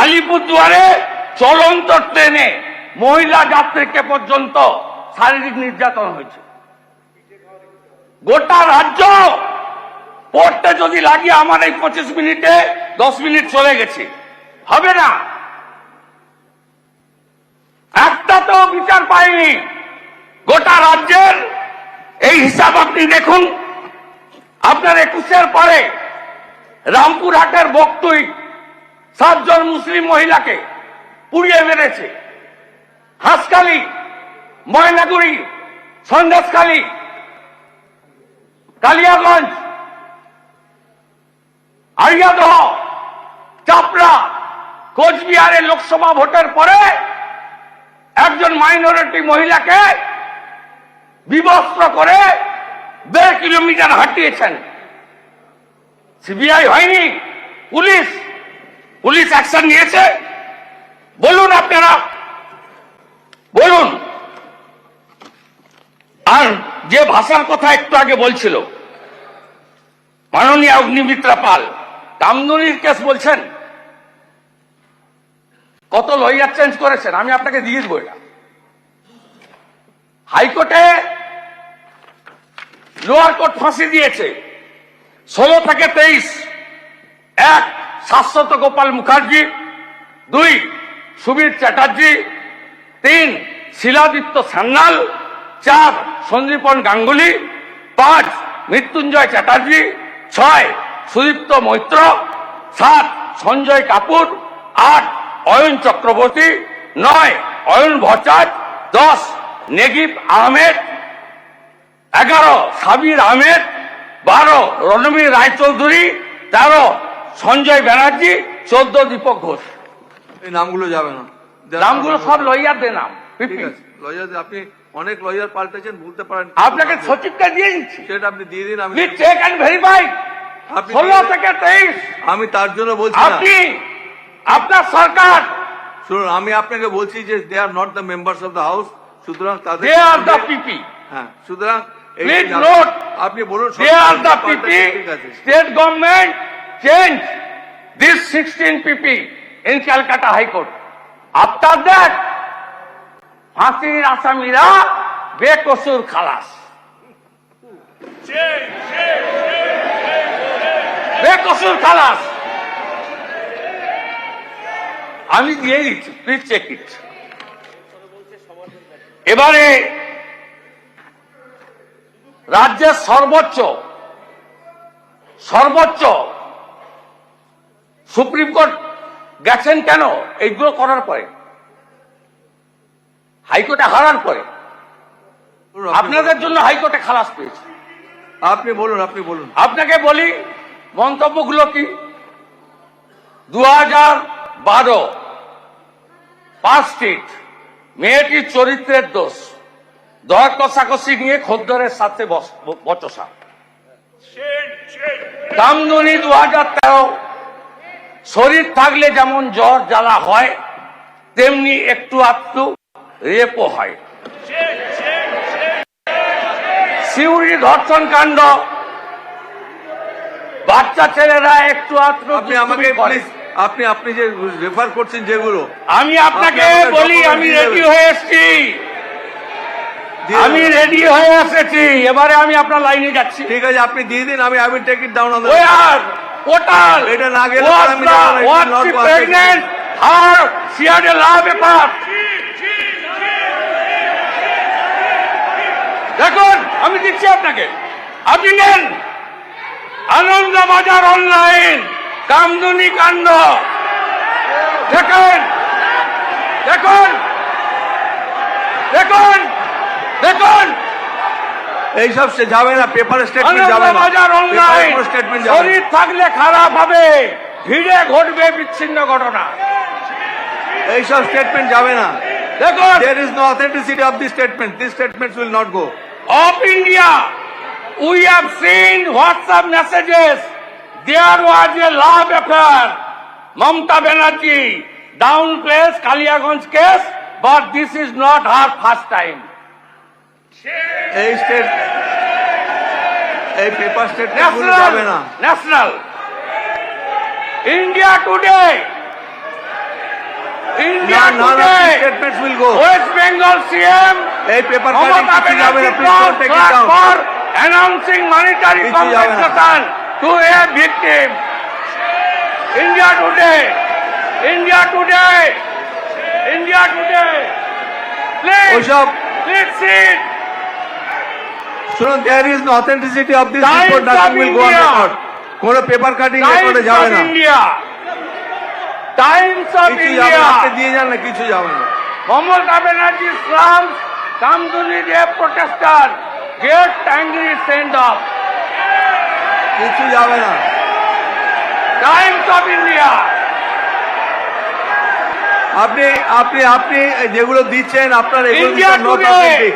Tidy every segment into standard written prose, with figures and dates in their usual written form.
আলিপুরদুয়ারে চলন্ত ট্রেনে মহিলা যাত্রীকে পর্যন্ত শারীরিক নির্যাতন হয়েছে। গোটা রাজ্য পড়তে যদি লাগিয়ে আমার এই 25 মিনিটে 10 মিনিট চলে গেছে, হবে না। একটা তো বিচার পাইনি গোটা রাজ্যের। এই হিসাব আপনি দেখুন, আপনার 21-এর পরে রামপুরহাটের বক্তুই 7 জন মুসলিম মহিলাকে পুড়িয়ে মেরেছে। হাঁসখালি, ময়নাগুড়ি, সন্দেশখালী, কালিয়াগঞ্জ, আড়িয়াদহ, চাপড়া, কোচবিহারে লোকসভা ভোটের পরে একজন মাইনরিটি মহিলাকে বিবস্ত্র করে 1.5 কিলোমিটার হাঁটিয়েছেন। সিবিআই হয়নি, পুলিশ অ্যাকশন নিয়েছে? বলুন আপনারা, বলুন। আর যে ভাষার কথা একটু আগে বলছিল মাননীয় অগ্নিমিত্রা পাল, কামদুনির কেস বলছেন, কত লয়ার চেঞ্জ করেছেন, আমি আপনাকে দিয়ে দেবো। এটা হাইকোর্টে লোয়ার কোর্ট ফাঁসি দিয়েছে 16 থেকে 23। 1 শাশ্বত গোপাল মুখার্জি, 2 সুবীর চ্যাটার্জি, 3 শিলাদিত্য সান্যাল, 4 সঞ্জীবন গাঙ্গুলি, 5 মৃত্যুঞ্জয় চ্যাটার্জি, 6 সুদীপ্ত মৈত্র, 7 সঞ্জয় কাপুর, 8 অয়ন চক্রবর্তী, 9 অয়ন ভট্টাচ, 10 নেগিব আহমেদ, 11 সাবির আহমেদ, 12 রণবীর রায়চৌধুরী, 13 সঞ্জয় ব্যানার্জি, 14 দীপক ঘোষ। এই নামগুলো যাবে না, নামগুলো সব লয়ারদের নাম। লয়ার আপনি অনেক লয়ার পাল্টেছেন, বলতে পারেন। আপনাকে সচিবকে দিয়ে দিচ্ছি, সেটা আপনি দিয়ে দিন। আমি চেক অ্যান্ড ভেরিফাই। 16 থেকে 23 আমি তার জন্য বলছি না। আপনি, আপনার সরকার, শুনুন, আমি আপনাকে বলছি যে they are not the members of the house, সুতরাং তাদের দে আর দ্য পিপি। হ্যাঁ, সুতরাং প্লিজ নোট, আপনি বলুন they are the PP. State government change this 16 PP in Calcutta high court. After that ফাঁসির আসামিরা বেকসুর খালাস, বেকসুর খালাস। আমি দিয়ে দিচ্ছি, প্লিজ চেক ইট। এবারে রাজ্যের সর্বোচ্চ সুপ্রিম কোর্ট গেছেন কেন? এইগুলো করার পরে, হাইকোর্টে হারার পরে আপনাদের জন্য হাইকোর্টে খালাস পেয়েছে। আপনি বলুন, আপনি বলুন। আপনাকে বলি মন্তব্যগুলো কি। 2012 পার্ক স্ট্রিট, মেয়েটির চরিত্রের দোষ, দর কষাকষি নিয়ে খদ্দরের সাথে বচসা। কামদুনি 2013, শরীর থাকলে যেমন জ্বর জ্বালা হয় তেমনি একটু আধটু রেপও হয়। সিউড়ি ধর্ষণ কাণ্ড, বাচ্চা ছেলেরা একটু আধটু। আপনি আমাকে আপনি যে রেফার করছেন যেগুলো, আমি আপনাকে বলি, আমি রেডি হয়ে এসেছি, আমি রেডি হয়ে এসেছি। এবারে আমি আপনার লাইনে যাচ্ছি। ঠিক আছে, আপনি দিয়ে দিন, আমি I will take it down on the portal. এটা না গেলে আমি প্রেগনেন্ট আর she had a law paper। দেখুন, আমি দিচ্ছি আপনাকে, আপনি নেন। আনন্দবাজার অনলাইন কামদুনি কাণ্ড দেখুন, দেখুন, দেখুন, দেখুন। এইসব যাবে না, পেপার স্টেটমেন্ট যাবে না। আনন্দবাজার অনলাইন, স্টেটমেন্ট শরীর থাকলে খারাপ হবে, ভিড়ে ঘটবে বিচ্ছিন্ন ঘটনা। এইসব স্টেটমেন্ট যাবে না। দেখুন, there is no authenticity of this statement. These statements will not go. of India, we have seen WhatsApp messages. There was a love affair. Mamata Banerjee downplays Kaliaganj case, but this is not her first time. এই paper statement গুলো যাবে না। National India Today India none of today. these statements will go. West Bengal CM এই paper cutting Mamata কিছু যাবে না, Banerjee please don't take it down. for announcing monetary Kichu jabe na. compensation to a victim. India today. India today. India today. Please, ওসব please sit. শুনুন, there is no authenticity of this Times report, nothing of will go on India. record. কোন paper cutting Times রেকর্ডে যাবে of না, India. Times of কিছু যাবে না, আপনি India. দিয়ে যান না, কিছু যাবে না। Mamata Banerjee slums Kamduni protester get angry send off. কিছু যাবে না। Times of India. আপনি আপনি আপনি যেগুলো দিচ্ছেন আপনার এগুলো India নট today. অথেন্টিক,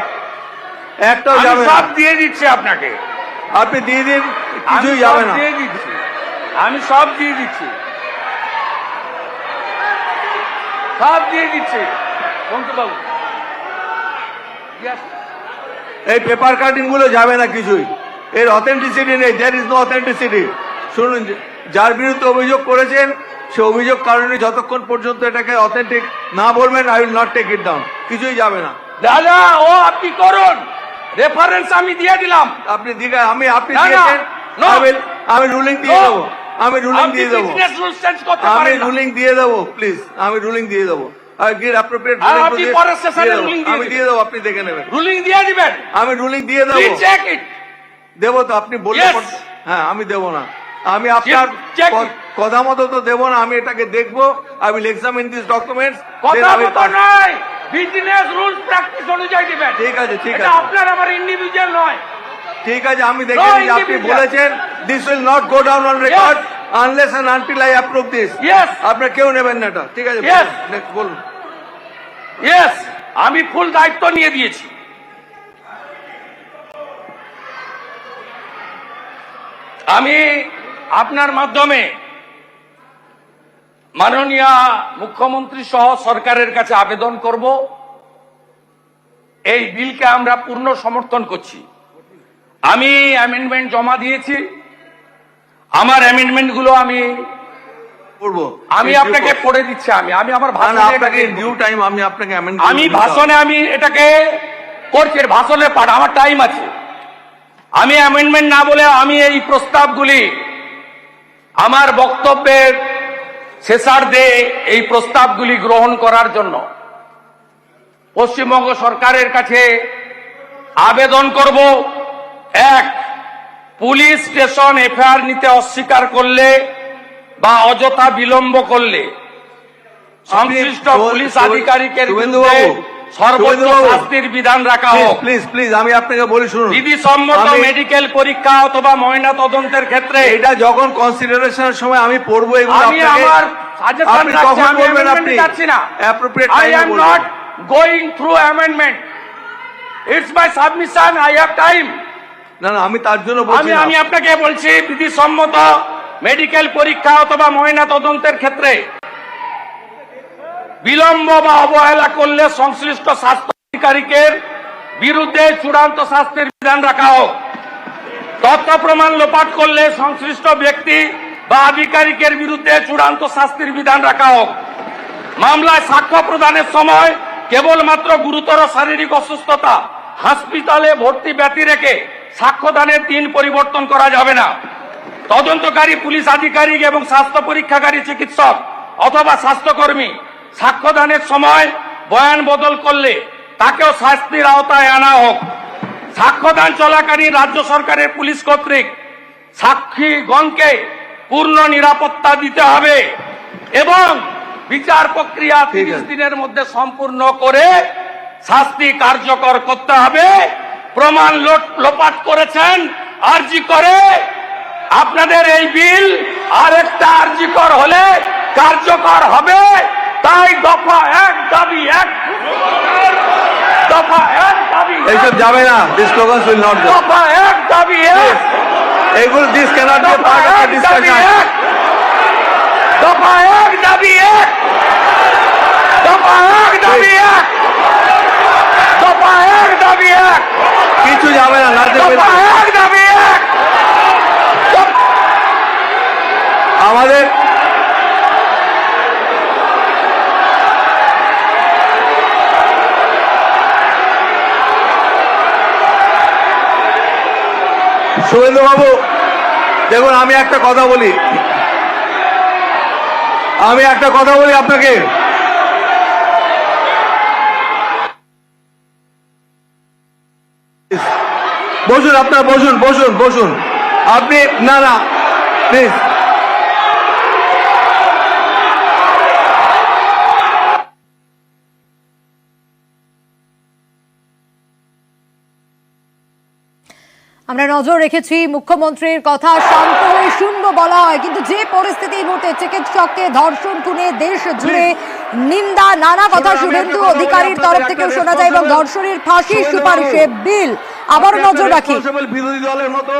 একটাও আমি যাবে না। সব দিয়ে দিচ্ছি আপনাকে, আপনি দিয়ে দিন, আমি কিছুই সব যাবে না। দিয়ে দিচ্ছি, আমি সব দিয়ে দিচ্ছি, সব দিয়ে দিচ্ছি বঙ্কুবাবু। Yes. এই পেপার কাটিং গুলো যাবে না কিছুই, এর অথেন্টিসিটি নেই, দেয়ার ইজ নো অথেন্টিসিটি। শুনুন, যার বিরুদ্ধে অভিযোগ করেছেন সে অভিযোগ কারণে যতক্ষণ পর্যন্ত এটাকে অথেন্টিক না বলবেন, I will not take it down, কিছুই যাবে না। দাদা ও আপনি করুন, রেফারেন্স আমি দিয়ে দিলাম। আপনি দিকে আপনি না, না, দিয়েছেন, no. আমি রুলিং দিয়ে No. দেবো, আমি রুলিং আপনি দিয়ে দেবো, business rules change করতে আমি পারেন না। রুলিং দিয়ে দেবো, প্লিজ আমি রুলিং দিয়ে দেবো। অ্যাপ্রোপ্রিয়েট আর আপনি পরের session এ ruling দিয়ে আমি দিবেন। দিয়ে দেবো, আপনি দেখে নেবেন। রুলিং দিয়ে দিবেন, আমি রুলিং দিয়ে দেবো, প্লিজ চেক ইট। দেবো তো, আপনি বললে Yes. হ্যাঁ, আমি দেবো না, আমি আপনার check কথা মতো তো দেবো না, আমি এটাকে দেখবো, I will examine this documents. কথা মতো নয়, বিজনেস রুলস প্র্যাকটিস অনুযায়ী দিবেন। ঠিক আছে, ঠিক এটা আছে, আপনার আমার ইন্ডিভিজুয়াল নয়। ঠিক আছে, আমি দেখে নিই। আপনি individual. বলেছেন this will not go down on record unless and until I approve this. Yes. আপনার কেউ নেবেন না এটা, ঠিক আছে? Yes. নেক্সট বলুন। ইয়েস, আমি ফুল দায়িত্ব নিয়ে দিয়েছি। আমি আপনার মাধ্যমে মাননীয় মুখ্যমন্ত্রী সহ সরকারের কাছে আবেদন করব, এই বিলকে আমরা পূর্ণ সমর্থন করছি। আমি অ্যামেন্ডমেন্ট জমা দিয়েছি, আমার অ্যামেন্ডমেন্ট গুলো আমি করবো, আপনাকে পড়ে দিচ্ছি। আমি আমার ভাষণে আপনাকে এটাকে- ডিউ টাইম আমি আপনাকে amend আমি করে দিতে ভাষণে আমি এটাকে করছি, ভাষণে পাঠ আমার টাইম আছে। আমি অ্যামেন্ডমেন্ট না বলে আমি এই প্রস্তাবগুলি আমার বক্তব্যের শেষার্ধে এই প্রস্তাবগুলি গ্রহণ করার জন্য পশ্চিমবঙ্গ সরকারের কাছে আবেদন করব। এক, পুলিশ স্টেশন এফআইআর নিতে অস্বীকার করলে বা অযথা বিলম্ব করলে সংশ্লিষ্ট পুলিশ আধিকারিকের বিরুদ্ধে সর্বোচ্চ শাস্তির বিধান রাখা হোক। প্লিজ প্লিজ আমি আপনাকে বলি, শুনুন, বিধিসম্মত আমি- মেডিকেল পরীক্ষা অথবা ময়না তদন্তের ক্ষেত্রে এটা যখন কনসিডারেশনের সময় আমি পড়বো এগুলো আমি আপনাকে, আমার সাজেশন আপনি রাখছি, কখন আমি বলবেন, amendment আপনি যাচ্ছি না। অ্যাপ্রোপ্রিয়েট I টাইমে am বলবেন। not going through amendment. It's my submission. I have time. না না, আমি তার জন্য বলছি না। আমি আপনাকে বলছি, বিধিসম্মত মেডিকেল পরীক্ষা অথবা ময়না তদন্তের ক্ষেত্রে বিলম্ব বা অবহেলা করলে সংশ্লিষ্ট স্বাস্থ্য আধিকারিকের বিরুদ্ধে চূড়ান্ত শাস্তির বিধান রাখা হোক। তথ্য প্রমাণ লোপাট করলে সংশ্লিষ্ট ব্যক্তি বা আধিকারিকের বিরুদ্ধে চূড়ান্ত শাস্তির বিধান রাখা হোক। মামলায় সাক্ষ্য প্রদানের সময় কেবলমাত্র গুরুতর শারীরিক অসুস্থতা, হাসপাতালে ভর্তি ব্যতি রেখে সাক্ষ্যদানের দিন পরিবর্তন করা যাবে না। তদন্তকারী পুলিশ আধিকারিক এবং স্বাস্থ্য পরীক্ষাকারী চিকিৎসক অথবা স্বাস্থ্যকর্মী সাক্ষ্যদানের সময় বয়ান বদল করলে তাকেও শাস্তির আওতায় আনা হোক। সাক্ষ্যদান চলাকালীন রাজ্য সরকারের পুলিশ কর্তৃক সাক্ষীগণকে পূর্ণ নিরাপত্তা দিতে হবে এবং বিচার প্রক্রিয়া 30 দিনের মধ্যে সম্পূর্ণ করে শাস্তি কার্যকর করতে হবে। প্রমাণ লোপাট করেছেন আরজি করে, আপনাদের এই বিল আরেকটা আরজি কর হলে কার্যকর হবে। তাই দফা 1 দাবি 1, দফা 1 দাবি 1, এইসব যাবে না, দিস স্লোগানস উইল নট গো। দফা 1 দাবি 1, এগুলো দিস ক্যানট বি দফা পার্ট অফ দ্য 1 দাবি ডিসকাশন। 1, দফা 1 দাবি 1, দফা 1 দাবি 1, দফা 1 দাবি 1, কিছু যাবে না, নাতে দফা 1 দাবি 1। আমাদের শুভেন্দু বাবু দেখুন, আমি একটা কথা বলি আপনাকে। বসুন, আপনারা বসুন আপনি, না প্লিজ। আমরা নজর রেখেছি মুখ্যমন্ত্রীর কথা, শান্ত হয়ে শুনবো বলা হয়, কিন্তু যে পরিস্থিতি এই মুহূর্তে, চিকিৎসককে ধর্ষণ খুনে দেশ জুড়ে নিন্দা, নানা কথা শুভেন্দু অধিকারীর তরফ থেকেও শোনা যায় এবং ধর্ষণের ফাঁসির সুপারিশে বিল। আবার নজর রাখি, বিরোধী দলের মতো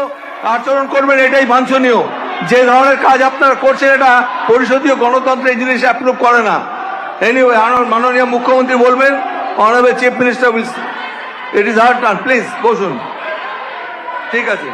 আচরণ করবেন, এটাই বাঞ্ছনীয়। যে ধরনের কাজ আপনারা করছেন এটা পরিষদীয় গণতন্ত্র এই জিনিস অ্যাপ্রুভ করে না। এনিওয়ে, মাননীয় মুখ্যমন্ত্রী বলবেন, honourable chief minister will, it is her turn, please বসুন। ঠিক আছে।